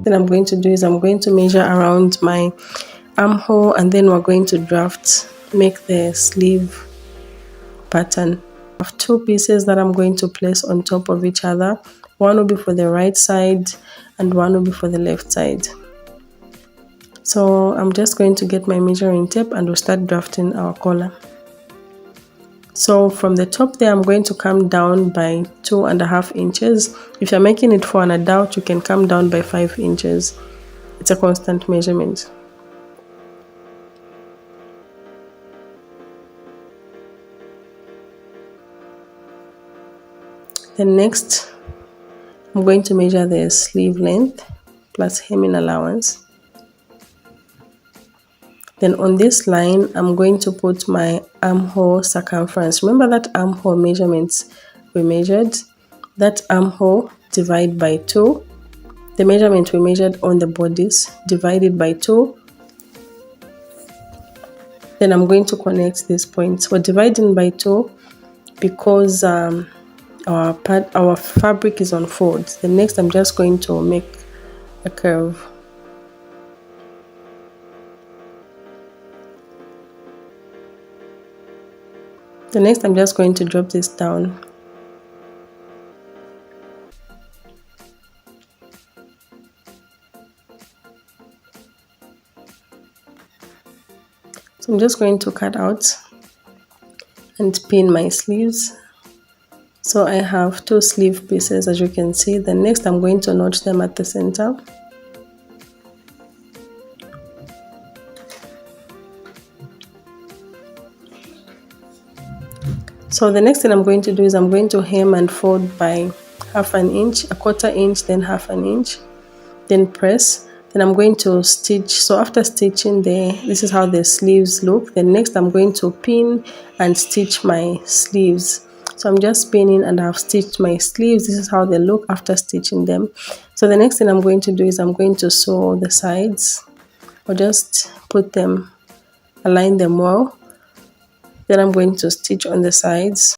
thing I'm going to do is I'm going to measure around my armhole, and then we're going to make the sleeve pattern. I have 2 pieces that I'm going to place on top of each other. One will be for the right side and one will be for the left side. So I'm just going to get my measuring tape and we'll start drafting our collar. So from the top there, I'm going to come down by 2.5 inches. If you're making it for an adult, you can come down by 5 inches. It's a constant measurement. Then next, I'm going to measure the sleeve length plus hemming allowance. Then on this line, I'm going to put my armhole circumference. Remember that armhole measurements we measured? That armhole divide by 2. The measurement we measured on the bodies divided by 2. Then I'm going to connect these points. We're dividing by 2 because our fabric is on folds. Then next, I'm just going to make a curve. The next, I'm just going to drop this down. So I'm just going to cut out and pin my sleeves. So I have 2 sleeve pieces, as you can see. Then next, I'm going to notch them at the center. So the next thing I'm going to do is I'm going to hem and fold by 1/2 inch, 1/4 inch, then 1/2 inch, then press. Then I'm going to stitch. So after stitching this is how the sleeves look. Then next I'm going to pin and stitch my sleeves. So I'm just pinning and I've stitched my sleeves. This is how they look after stitching them. So the next thing I'm going to do is I'm going to sew the sides, or just align them well. Then I'm going to stitch on the sides.